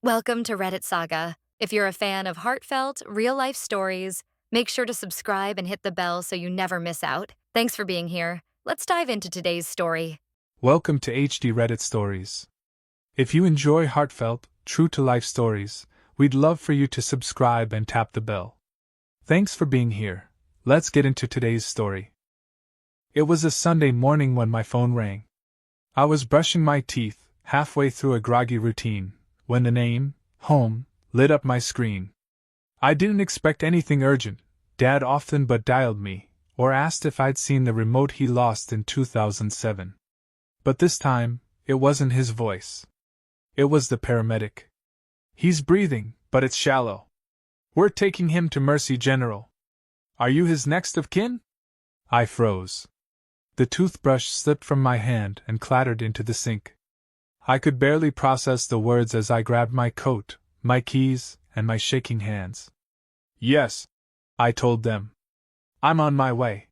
Welcome to Reddit Saga. If you're a fan of heartfelt, real life stories, make sure to subscribe and hit the bell so you never miss out. Thanks for being here. Let's dive into today's story. Welcome to HD Reddit Stories. If you enjoy heartfelt, true to life stories, we'd love for you to subscribe and tap the bell. Thanks for being here. Let's get into today's story. It was a Sunday morning when my phone rang. I was brushing my teeth, halfway through a groggy routine, when the name, home, lit up my screen. I didn't expect anything urgent. Dad often but dialed me, or asked if I'd seen the remote he lost in 2007. But this time, it wasn't his voice. It was the paramedic. "He's breathing, but it's shallow. We're taking him to Mercy General. Are you his next of kin?" I froze. The toothbrush slipped from my hand and clattered into the sink. I could barely process the words as I grabbed my coat, my keys, and my shaking hands. "Yes," I told them. "I'm on my way."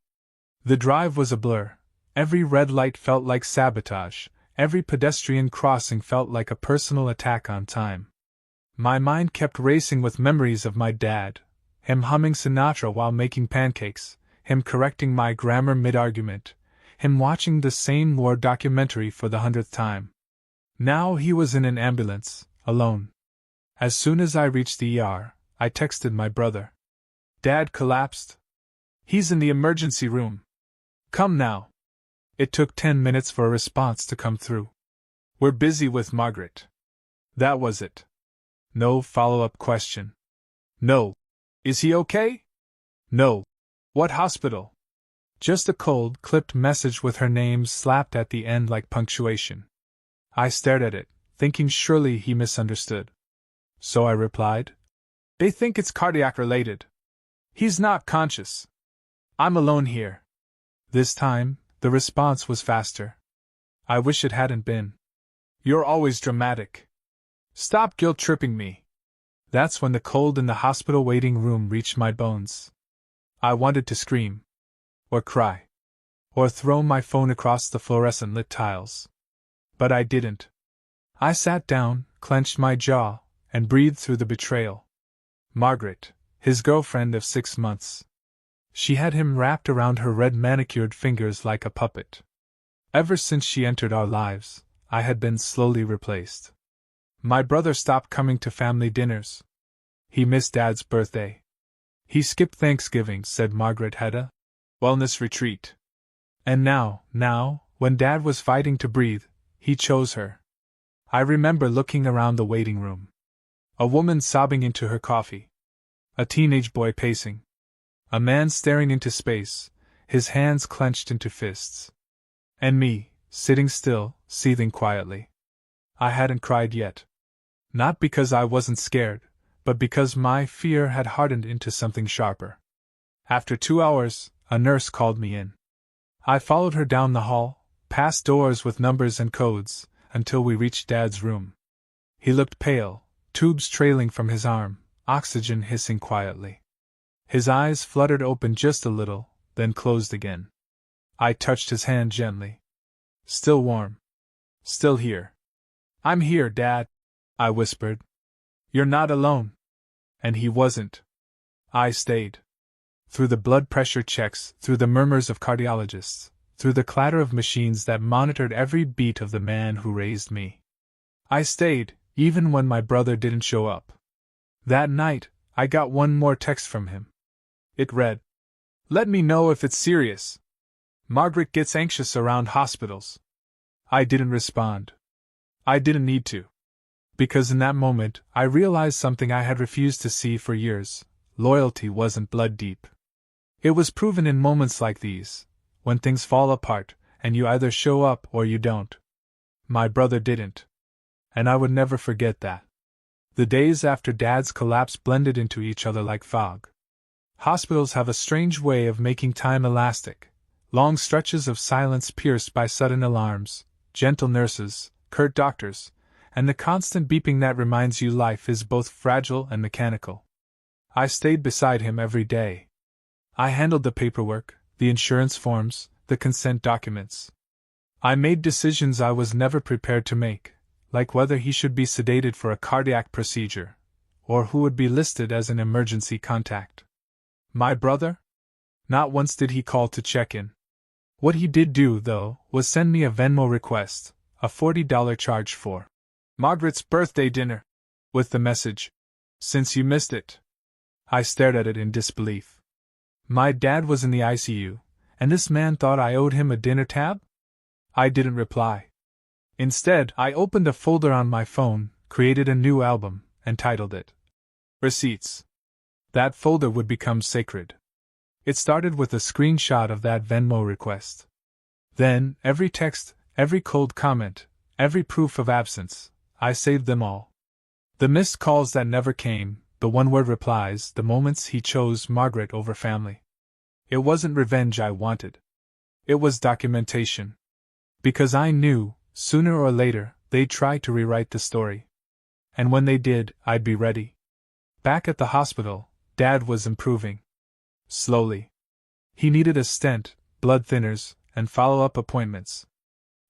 The drive was a blur. Every red light felt like sabotage. Every pedestrian crossing felt like a personal attack on time. My mind kept racing with memories of my dad, him humming Sinatra while making pancakes, him correcting my grammar mid-argument, him watching the same war documentary for the 100th time. Now he was in an ambulance, alone. As soon as I reached the ER, I texted my brother. "Dad collapsed. He's in the emergency room. Come now." It took 10 minutes for a response to come through. "We're busy with Margaret." That was it. No follow-up question. No. "Is he okay?" No. "What hospital?" Just a cold, clipped message with her name slapped at the end like punctuation. I stared at it, thinking surely he misunderstood. So I replied, "They think it's cardiac-related. He's not conscious. I'm alone here." This time, the response was faster. I wish it hadn't been. "You're always dramatic. Stop guilt-tripping me." That's when the cold in the hospital waiting room reached my bones. I wanted to scream. Or cry. Or throw my phone across the fluorescent-lit tiles. But I didn't. I sat down, clenched my jaw, and breathed through the betrayal. Margaret, his girlfriend of 6 months. She had him wrapped around her red manicured fingers like a puppet. Ever since she entered our lives, I had been slowly replaced. My brother stopped coming to family dinners. He missed Dad's birthday. He skipped Thanksgiving, said Margaret had a wellness retreat. And now, when Dad was fighting to breathe, he chose her. I remember looking around the waiting room. A woman sobbing into her coffee. A teenage boy pacing. A man staring into space, his hands clenched into fists. And me, sitting still, seething quietly. I hadn't cried yet. Not because I wasn't scared, but because my fear had hardened into something sharper. After 2 hours, a nurse called me in. I followed her down the hall, past doors with numbers and codes, until we reached Dad's room. He looked pale, tubes trailing from his arm, oxygen hissing quietly. His eyes fluttered open just a little, then closed again. I touched his hand gently. "Still warm. Still here." "I'm here, Dad," I whispered. "You're not alone." And he wasn't. I stayed. Through the blood pressure checks, through the murmurs of cardiologists, through the clatter of machines that monitored every beat of the man who raised me. I stayed, even when my brother didn't show up. That night, I got one more text from him. It read, "Let me know if it's serious. Margaret gets anxious around hospitals." I didn't respond. I didn't need to. Because in that moment, I realized something I had refused to see for years. Loyalty wasn't blood deep. It was proven in moments like these, when things fall apart, and you either show up or you don't. My brother didn't. And I would never forget that. The days after Dad's collapse blended into each other like fog. Hospitals have a strange way of making time elastic. Long stretches of silence pierced by sudden alarms, gentle nurses, curt doctors, and the constant beeping that reminds you life is both fragile and mechanical. I stayed beside him every day. I handled the paperwork, the insurance forms, the consent documents. I made decisions I was never prepared to make, like whether he should be sedated for a cardiac procedure, or who would be listed as an emergency contact. My brother? Not once did he call to check in. What he did do, though, was send me a Venmo request, a $40 charge for Margaret's birthday dinner, with the message, "Since you missed it." I stared at it in disbelief. My dad was in the ICU, and this man thought I owed him a dinner tab? I didn't reply. Instead, I opened a folder on my phone, created a new album, and titled it Receipts. That folder would become sacred. It started with a screenshot of that Venmo request. Then, every text, every cold comment, every proof of absence, I saved them all. The missed calls that never came, the one-word replies, the moments he chose Margaret over family. It wasn't revenge I wanted. It was documentation. Because I knew, sooner or later, they'd try to rewrite the story. And when they did, I'd be ready. Back at the hospital, Dad was improving. Slowly. He needed a stent, blood thinners, and follow-up appointments.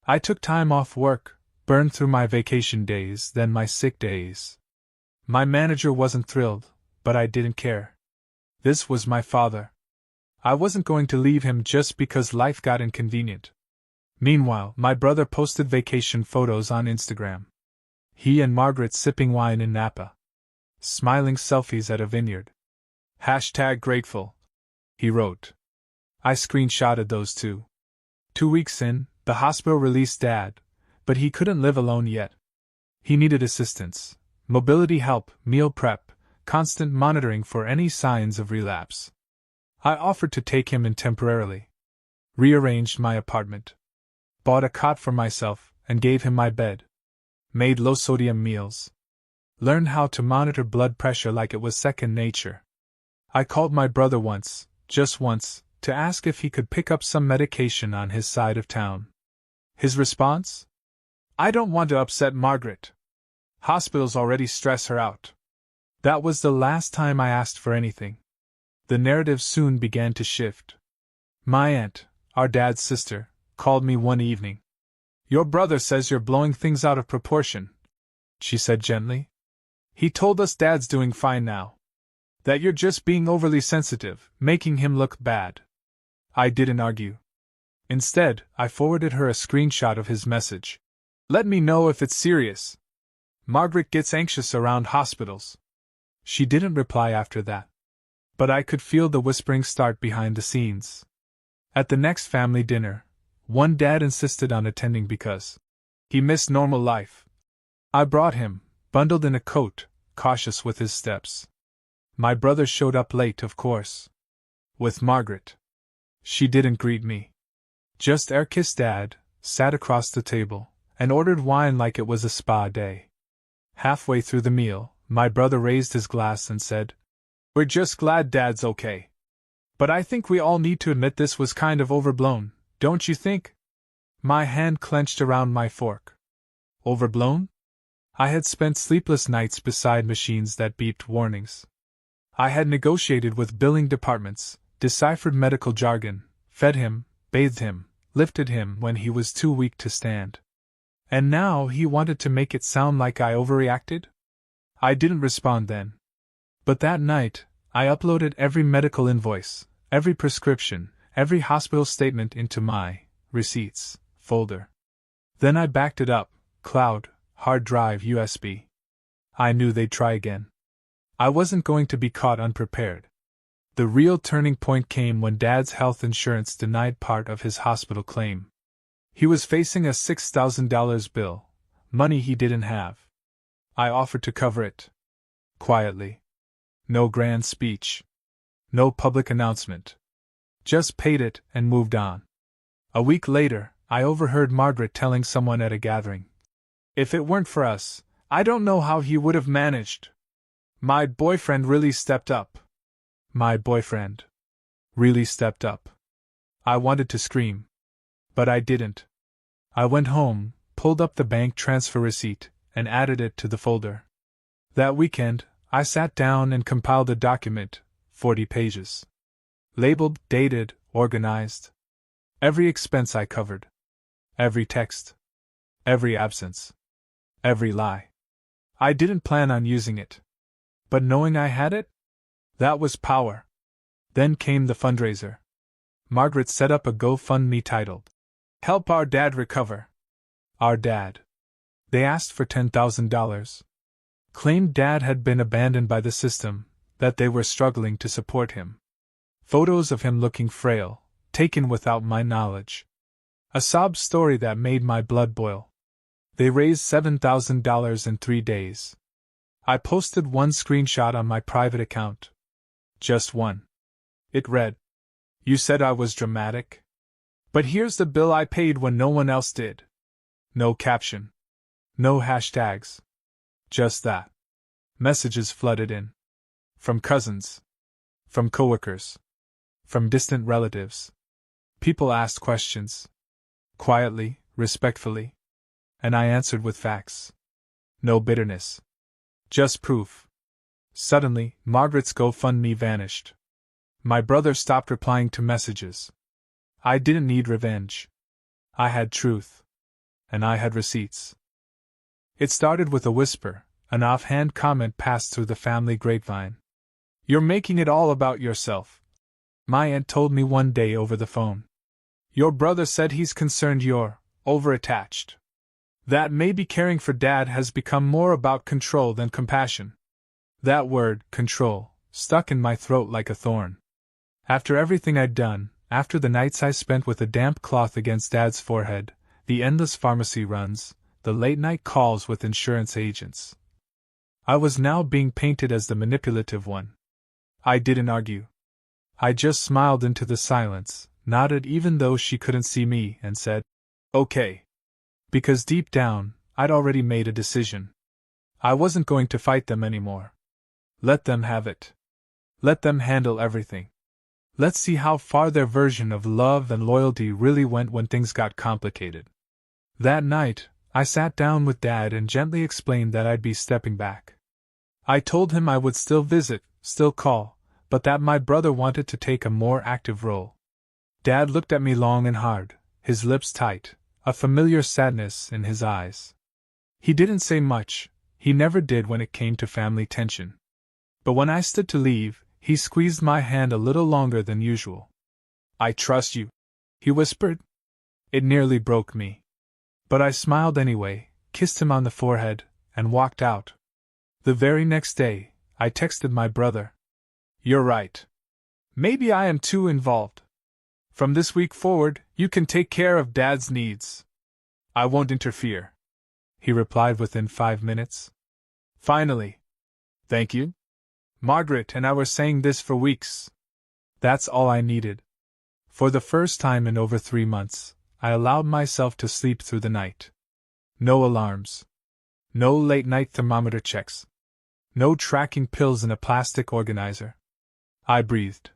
I took time off work, burned through my vacation days, then my sick days. My manager wasn't thrilled, but I didn't care. This was my father. I wasn't going to leave him just because life got inconvenient. Meanwhile, my brother posted vacation photos on Instagram. He and Margaret sipping wine in Napa. Smiling selfies at a vineyard. #grateful, he wrote. I screenshotted those too. 2 weeks in, the hospital released Dad, but he couldn't live alone yet. He needed assistance, mobility help, meal prep, constant monitoring for any signs of relapse. I offered to take him in temporarily. Rearranged my apartment. Bought a cot for myself and gave him my bed. Made low-sodium meals. Learned how to monitor blood pressure like it was second nature. I called my brother once, just once, to ask if he could pick up some medication on his side of town. His response? "I don't want to upset Margaret. Hospitals already stress her out." That was the last time I asked for anything. The narrative soon began to shift. My aunt, our dad's sister, called me one evening. "Your brother says you're blowing things out of proportion," she said gently. "He told us Dad's doing fine now. That you're just being overly sensitive, making him look bad." I didn't argue. Instead, I forwarded her a screenshot of his message. "Let me know if it's serious. Margaret gets anxious around hospitals." She didn't reply after that. But I could feel the whispering start behind the scenes. At the next family dinner, one dad insisted on attending because he missed normal life. I brought him, bundled in a coat, cautious with his steps. My brother showed up late, of course. With Margaret. She didn't greet me. Just air-kissed Dad, sat across the table, and ordered wine like it was a spa day. Halfway through the meal, my brother raised his glass and said, "We're just glad Dad's okay. But I think we all need to admit this was kind of overblown, don't you think?" My hand clenched around my fork. Overblown? I had spent sleepless nights beside machines that beeped warnings. I had negotiated with billing departments, deciphered medical jargon, fed him, bathed him, lifted him when he was too weak to stand. And now he wanted to make it sound like I overreacted? I didn't respond then. But that night, I uploaded every medical invoice, every prescription, every hospital statement into my receipts folder. Then I backed it up, cloud, hard drive, USB. I knew they'd try again. I wasn't going to be caught unprepared. The real turning point came when Dad's health insurance denied part of his hospital claim. He was facing a $6,000 bill, money he didn't have. I offered to cover it. Quietly. No grand speech. No public announcement. Just paid it and moved on. A week later, I overheard Margaret telling someone at a gathering, "If it weren't for us, I don't know how he would have managed. My boyfriend really stepped up." My boyfriend. Really stepped up. I wanted to scream. But I didn't. I went home, pulled up the bank transfer receipt, and added it to the folder. That weekend, I sat down and compiled a document, 40 pages. Labeled, dated, organized. Every expense I covered. Every text. Every absence. Every lie. I didn't plan on using it. But knowing I had it? That was power. Then came the fundraiser. Margaret set up a GoFundMe titled, "Help Our Dad Recover." Our dad. They asked for $10,000. Claimed Dad had been abandoned by the system, that they were struggling to support him. Photos of him looking frail, taken without my knowledge. A sob story that made my blood boil. They raised $7,000 in 3 days. I posted one screenshot on my private account. Just one. It read, "You said I was dramatic? But here's the bill I paid when no one else did." No caption. No hashtags. Just that. Messages flooded in. From cousins. From coworkers. From distant relatives. People asked questions. Quietly, respectfully. And I answered with facts. No bitterness. Just proof. Suddenly, Margaret's GoFundMe vanished. My brother stopped replying to messages. I didn't need revenge. I had truth. And I had receipts. It started with a whisper, an offhand comment passed through the family grapevine. "You're making it all about yourself," my aunt told me one day over the phone. "Your brother said he's concerned you're overattached. That maybe caring for Dad has become more about control than compassion." That word, control, stuck in my throat like a thorn. After everything I'd done, after the nights I spent with a damp cloth against Dad's forehead, the endless pharmacy runs, the late-night calls with insurance agents, I was now being painted as the manipulative one. I didn't argue. I just smiled into the silence, nodded even though she couldn't see me, and said, "Okay." Because deep down, I'd already made a decision. I wasn't going to fight them anymore. Let them have it. Let them handle everything. Let's see how far their version of love and loyalty really went when things got complicated. That night, I sat down with Dad and gently explained that I'd be stepping back. I told him I would still visit, still call, but that my brother wanted to take a more active role. Dad looked at me long and hard, his lips tight, a familiar sadness in his eyes. He didn't say much, he never did when it came to family tension. But when I stood to leave, he squeezed my hand a little longer than usual. "I trust you," he whispered. It nearly broke me. But I smiled anyway, kissed him on the forehead, and walked out. The very next day, I texted my brother. "You're right. Maybe I am too involved. From this week forward, you can take care of Dad's needs. I won't interfere," he replied within 5 minutes. Finally. "Thank you. Margaret and I were saying this for weeks." That's all I needed. For the first time in over 3 months, I allowed myself to sleep through the night. No alarms. No late-night thermometer checks. No tracking pills in a plastic organizer. I breathed.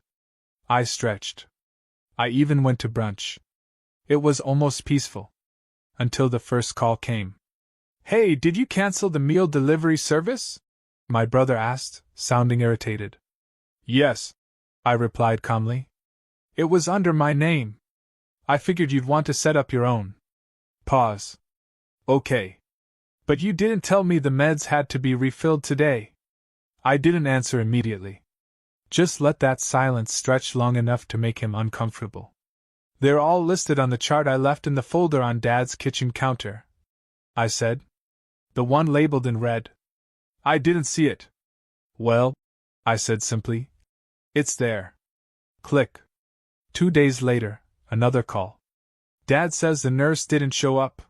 I stretched. I even went to brunch. It was almost peaceful. Until the first call came. "Hey, did you cancel the meal delivery service?" my brother asked, sounding irritated. "Yes," I replied calmly. "It was under my name. I figured you'd want to set up your own." Pause. "Okay. But you didn't tell me the meds had to be refilled today." I didn't answer immediately. Just let that silence stretch long enough to make him uncomfortable. "They're all listed on the chart I left in the folder on Dad's kitchen counter," I said. "The one labeled in red." "I didn't see it." "Well," I said simply, "it's there." Click. 2 days later, another call. "Dad says the nurse didn't show up."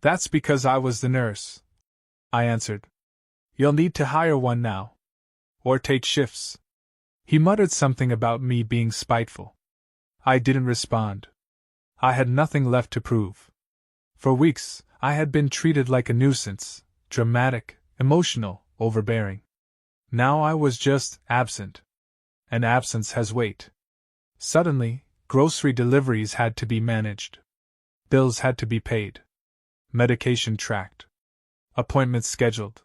"That's because I was the nurse," I answered. "You'll need to hire one now. Or take shifts." He muttered something about me being spiteful. I didn't respond. I had nothing left to prove. For weeks, I had been treated like a nuisance, dramatic, emotional, overbearing. Now I was just absent. And absence has weight. Suddenly, grocery deliveries had to be managed. Bills had to be paid. Medication tracked. Appointments scheduled.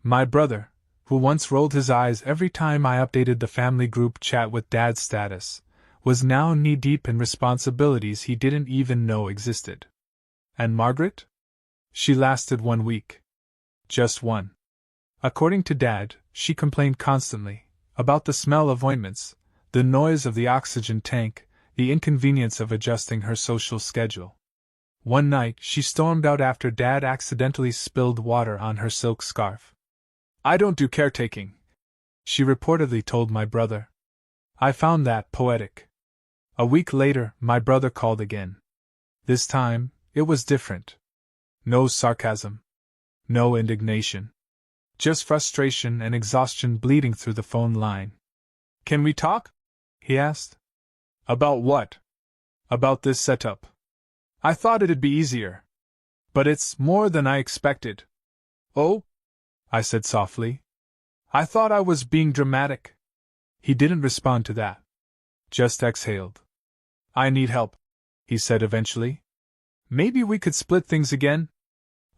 My brother, who once rolled his eyes every time I updated the family group chat with Dad's status, was now knee-deep in responsibilities he didn't even know existed. And Margaret? She lasted 1 week. Just one. According to Dad, she complained constantly about the smell of ointments, the noise of the oxygen tank, the inconvenience of adjusting her social schedule. One night, she stormed out after Dad accidentally spilled water on her silk scarf. "I don't do caretaking," she reportedly told my brother. I found that poetic. A week later, my brother called again. This time, it was different. No sarcasm. No indignation. Just frustration and exhaustion bleeding through the phone line. "Can we talk?" he asked. "About what?" "About this setup. I thought it'd be easier. But it's more than I expected." "Oh?" I said softly. "I thought I was being dramatic." He didn't respond to that. Just exhaled. "I need help," he said eventually. "Maybe we could split things again?"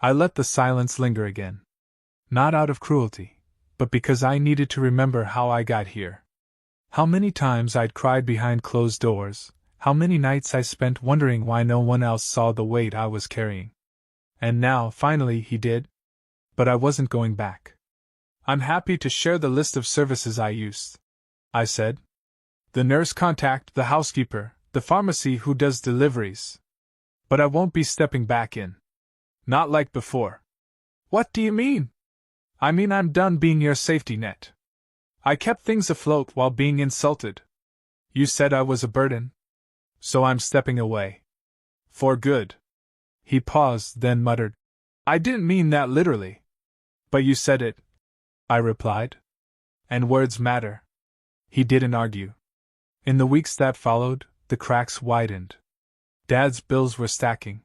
I let the silence linger again. Not out of cruelty, but because I needed to remember how I got here. How many times I'd cried behind closed doors, how many nights I spent wondering why no one else saw the weight I was carrying. And now, finally, he did. But I wasn't going back. "I'm happy to share the list of services I used," I said. "The nurse contact, the housekeeper, the pharmacy who does deliveries. But I won't be stepping back in. Not like before." "What do you mean?" "I mean I'm done being your safety net. I kept things afloat while being insulted. You said I was a burden. So I'm stepping away. For good." He paused, then muttered, "I didn't mean that literally." "But you said it," I replied. "And words matter." He didn't argue. In the weeks that followed, the cracks widened. Dad's bills were stacking.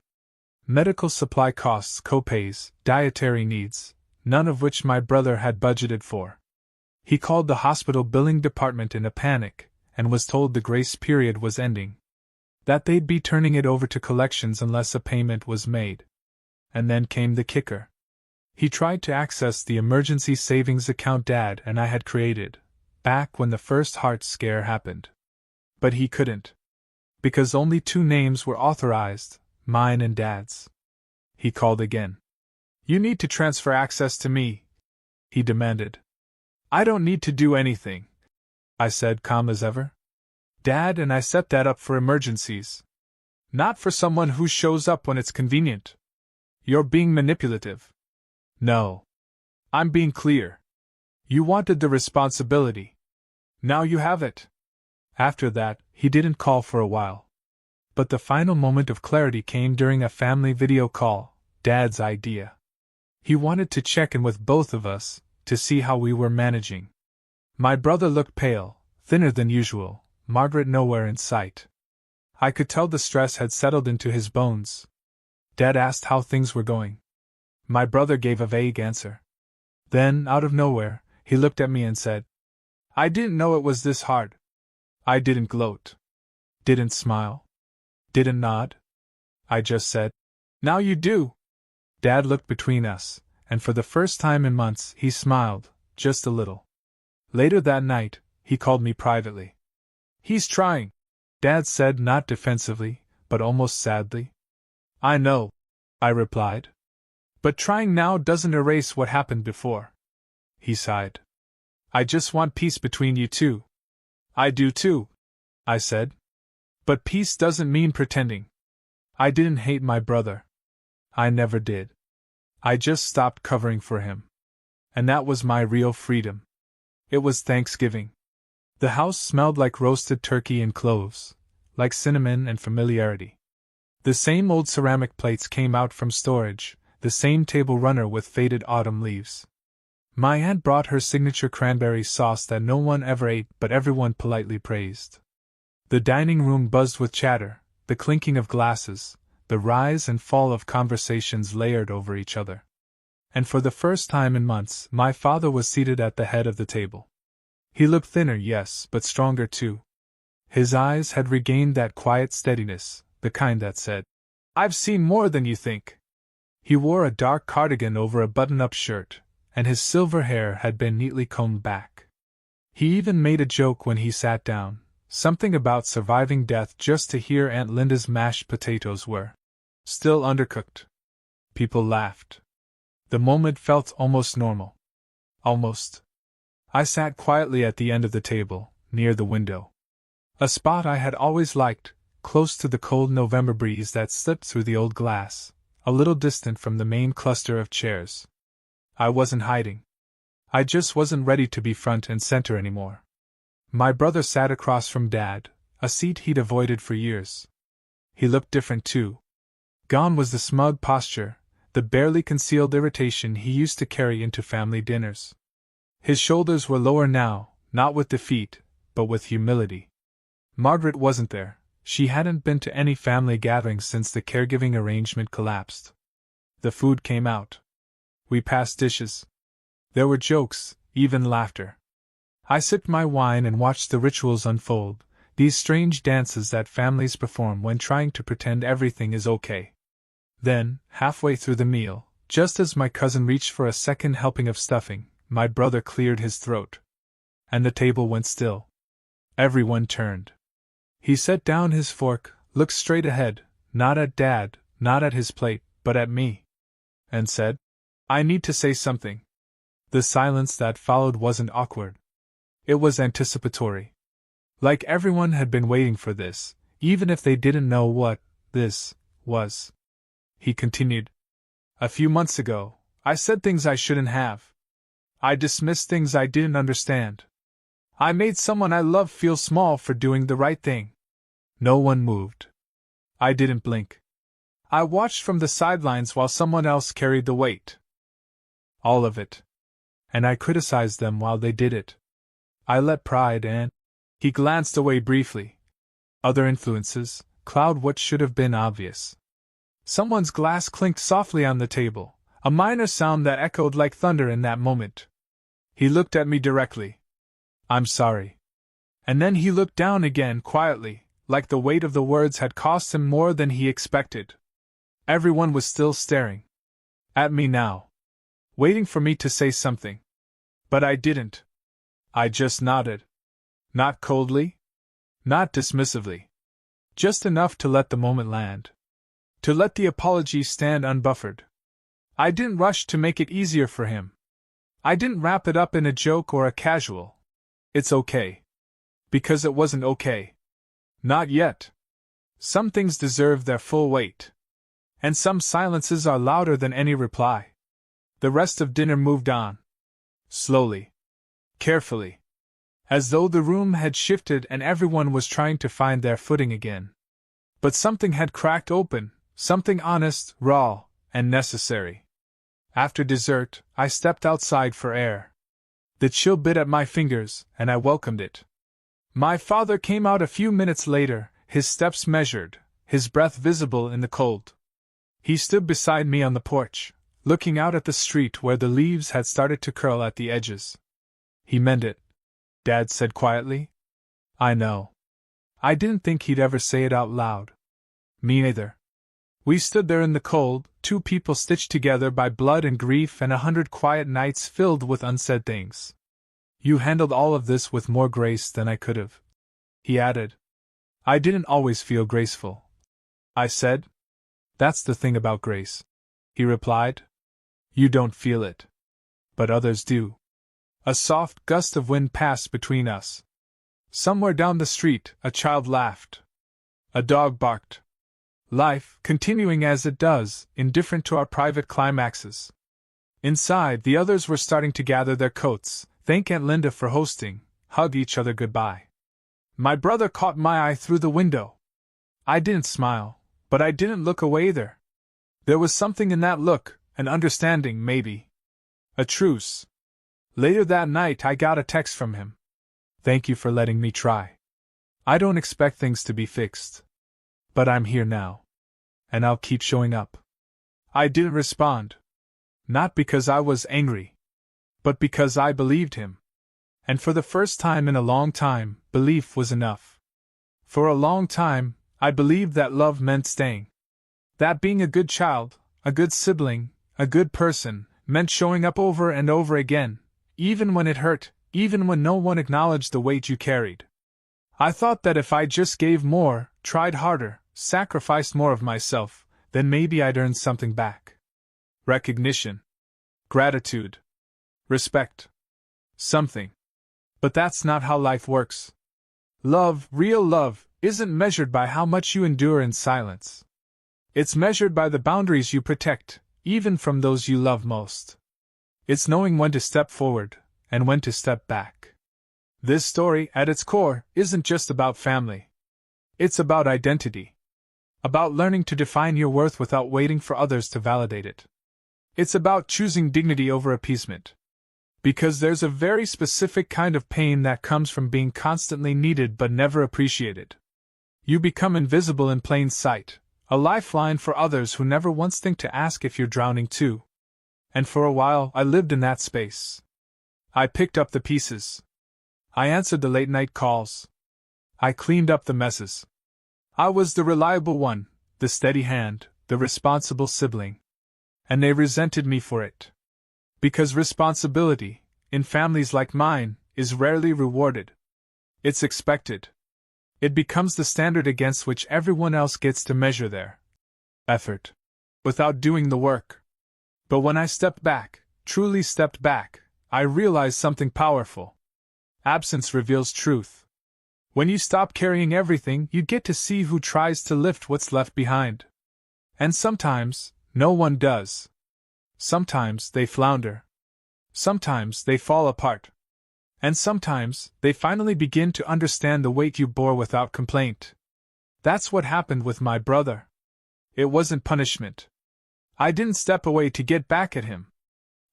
Medical supply costs, co-pays, dietary needs, none of which my brother had budgeted for. He called the hospital billing department in a panic, and was told the grace period was ending. That they'd be turning it over to collections unless a payment was made. And then came the kicker. He tried to access the emergency savings account Dad and I had created, back when the first heart scare happened. But he couldn't. Because only 2 names were authorized, mine and Dad's. He called again. "You need to transfer access to me," he demanded. "I don't need to do anything," I said, calm as ever. "Dad and I set that up for emergencies. Not for someone who shows up when it's convenient. You're being manipulative." "No. I'm being clear. You wanted the responsibility. Now you have it." After that, he didn't call for a while. But the final moment of clarity came during a family video call, Dad's idea. He wanted to check in with both of us, to see how we were managing. My brother looked pale, thinner than usual, Margaret nowhere in sight. I could tell the stress had settled into his bones. Dad asked how things were going. My brother gave a vague answer. Then, out of nowhere, he looked at me and said, "I didn't know it was this hard." I didn't gloat. Didn't smile. Didn't nod. I just said, "Now you do." Dad looked between us, and for the first time in months he smiled, just a little. Later that night, he called me privately. "He's trying," Dad said, not defensively, but almost sadly. "I know," I replied. "But trying now doesn't erase what happened before." He sighed. "I just want peace between you two." "I do too," I said. "But peace doesn't mean pretending." I didn't hate my brother. I never did. I just stopped covering for him. And that was my real freedom. It was Thanksgiving. The house smelled like roasted turkey and cloves, like cinnamon and familiarity. The same old ceramic plates came out from storage, the same table runner with faded autumn leaves. My aunt brought her signature cranberry sauce that no one ever ate but everyone politely praised. The dining room buzzed with chatter, the clinking of glasses, the rise and fall of conversations layered over each other. And for the first time in months, my father was seated at the head of the table. He looked thinner, yes, but stronger too. His eyes had regained that quiet steadiness, the kind that said, "I've seen more than you think." He wore a dark cardigan over a button-up shirt, and his silver hair had been neatly combed back. He even made a joke when he sat down, something about surviving death just to hear Aunt Linda's mashed potatoes were still undercooked. People laughed. The moment felt almost normal. Almost. I sat quietly at the end of the table, near the window. A spot I had always liked, close to the cold November breeze that slipped through the old glass, a little distant from the main cluster of chairs. I wasn't hiding. I just wasn't ready to be front and center anymore. My brother sat across from Dad, a seat he'd avoided for years. He looked different too. Gone was the smug posture, the barely concealed irritation he used to carry into family dinners. His shoulders were lower now, not with defeat, but with humility. Margaret wasn't there. She hadn't been to any family gatherings since the caregiving arrangement collapsed. The food came out. We passed dishes. There were jokes, even laughter. I sipped my wine and watched the rituals unfold, these strange dances that families perform when trying to pretend everything is okay. Then, halfway through the meal, just as my cousin reached for a second helping of stuffing, my brother cleared his throat. And the table went still. Everyone turned. He set down his fork, looked straight ahead, not at Dad, not at his plate, but at me, and said, "I need to say something." The silence that followed wasn't awkward. It was anticipatory. Like everyone had been waiting for this, even if they didn't know what this was. He continued, "A few months ago, I said things I shouldn't have. I dismissed things I didn't understand. I made someone I love feel small for doing the right thing." No one moved. I didn't blink. I watched from the sidelines while someone else carried the weight. All of it. And I criticized them while they did it. I let pride and... He glanced away briefly. Other influences cloud what should have been obvious. Someone's glass clinked softly on the table, a minor sound that echoed like thunder in that moment. He looked at me directly. "I'm sorry." And then he looked down again quietly, like the weight of the words had cost him more than he expected. Everyone was still staring at me now, waiting for me to say something. But I didn't. I just nodded. Not coldly, not dismissively. Just enough to let the moment land. To let the apology stand unbuffered. I didn't rush to make it easier for him. I didn't wrap it up in a joke or a casual "It's okay." Because it wasn't okay. Not yet. Some things deserve their full weight. And some silences are louder than any reply. The rest of dinner moved on. Slowly. Carefully. As though the room had shifted and everyone was trying to find their footing again. But something had cracked open, something honest, raw, and necessary. After dessert, I stepped outside for air. The chill bit at my fingers, and I welcomed it. My father came out a few minutes later, his steps measured, his breath visible in the cold. He stood beside me on the porch, looking out at the street where the leaves had started to curl at the edges. "He meant it," Dad said quietly. "I know." I didn't think he'd ever say it out loud. Me neither. We stood there in the cold, two people stitched together by blood and grief and 100 quiet nights filled with unsaid things. "You handled all of this with more grace than I could have," he added. "I didn't always feel graceful," I said. "That's the thing about grace," he replied. "You don't feel it. But others do." A soft gust of wind passed between us. Somewhere down the street, a child laughed. A dog barked. Life, continuing as it does, indifferent to our private climaxes. Inside, the others were starting to gather their coats, thank Aunt Linda for hosting, hug each other goodbye. My brother caught my eye through the window. I didn't smile, but I didn't look away either. There was something in that look, an understanding, maybe. A truce. Later that night I got a text from him. "Thank you for letting me try. I don't expect things to be fixed. But I'm here now. And I'll keep showing up." I didn't respond. Not because I was angry. But because I believed him. And for the first time in a long time, belief was enough. For a long time, I believed that love meant staying. That being a good child, a good sibling, a good person, meant showing up over and over again, even when it hurt, even when no one acknowledged the weight you carried. I thought that if I just gave more, tried harder, sacrificed more of myself, then maybe I'd earn something back. Recognition. gratitude, respect, something. But that's not how life works. Love, real love, isn't measured by how much you endure in silence. It's measured by the boundaries you protect, even from those you love most. It's knowing when to step forward, and when to step back. This story, at its core, isn't just about family. It's about identity. About learning to define your worth without waiting for others to validate it. It's about choosing dignity over appeasement. Because there's a very specific kind of pain that comes from being constantly needed but never appreciated. You become invisible in plain sight, a lifeline for others who never once think to ask if you're drowning too. And for a while, I lived in that space. I picked up the pieces. I answered the late-night calls. I cleaned up the messes. I was the reliable one, the steady hand, the responsible sibling. And they resented me for it. Because responsibility, in families like mine, is rarely rewarded. It's expected. It becomes the standard against which everyone else gets to measure their effort, without doing the work. But when I stepped back, truly stepped back, I realized something powerful. Absence reveals truth. When you stop carrying everything, you get to see who tries to lift what's left behind. And sometimes, no one does. Sometimes they flounder. Sometimes they fall apart. And sometimes they finally begin to understand the weight you bore without complaint. That's what happened with my brother. It wasn't punishment. I didn't step away to get back at him.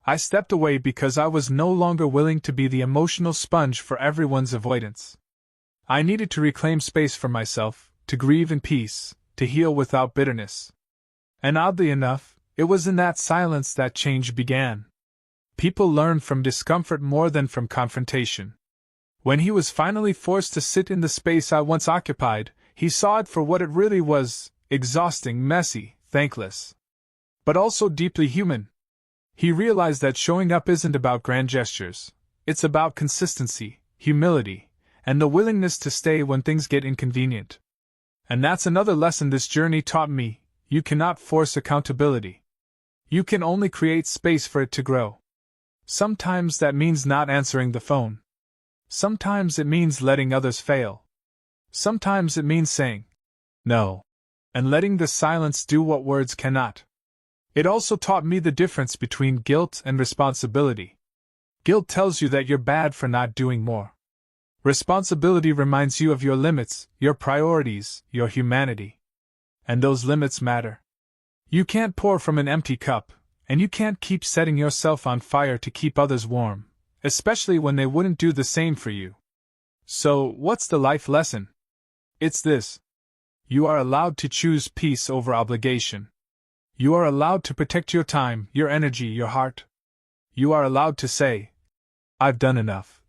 I stepped away because I was no longer willing to be the emotional sponge for everyone's avoidance. I needed to reclaim space for myself, to grieve in peace, to heal without bitterness. And oddly enough, it was in that silence that change began. People learn from discomfort more than from confrontation. When he was finally forced to sit in the space I once occupied, he saw it for what it really was: exhausting, messy, thankless. But also deeply human. He realized that showing up isn't about grand gestures. It's about consistency, humility, and the willingness to stay when things get inconvenient. And that's another lesson this journey taught me: you cannot force accountability. You can only create space for it to grow. Sometimes that means not answering the phone. Sometimes it means letting others fail. Sometimes it means saying no, and letting the silence do what words cannot. It also taught me the difference between guilt and responsibility. Guilt tells you that you're bad for not doing more. Responsibility reminds you of your limits, your priorities, your humanity. And those limits matter. You can't pour from an empty cup, and you can't keep setting yourself on fire to keep others warm, especially when they wouldn't do the same for you. So, what's the life lesson? It's this: you are allowed to choose peace over obligation. You are allowed to protect your time, your energy, your heart. You are allowed to say, "I've done enough,"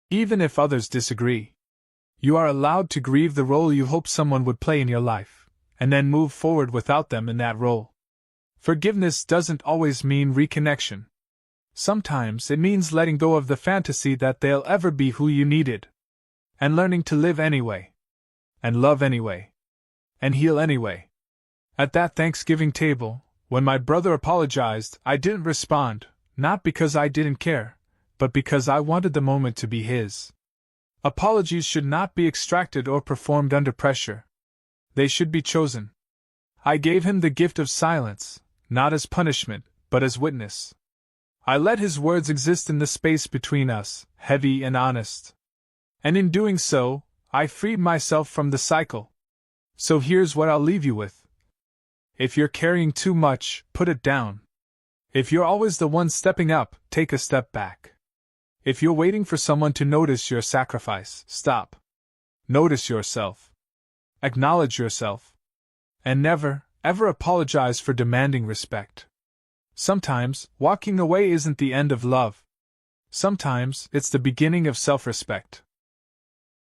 even if others disagree. You are allowed to grieve the role you hope someone would play in your life, and then move forward without them in that role. Forgiveness doesn't always mean reconnection. Sometimes it means letting go of the fantasy that they'll ever be who you needed. And learning to live anyway. And love anyway. And heal anyway. At that Thanksgiving table, when my brother apologized, I didn't respond, not because I didn't care, but because I wanted the moment to be his. Apologies should not be extracted or performed under pressure. They should be chosen. I gave him the gift of silence, not as punishment, but as witness. I let his words exist in the space between us, heavy and honest. And in doing so, I freed myself from the cycle. So here's what I'll leave you with. If you're carrying too much, put it down. If you're always the one stepping up, take a step back. If you're waiting for someone to notice your sacrifice, stop. Notice yourself. Acknowledge yourself. And never, ever apologize for demanding respect. Sometimes, walking away isn't the end of love. Sometimes, it's the beginning of self-respect.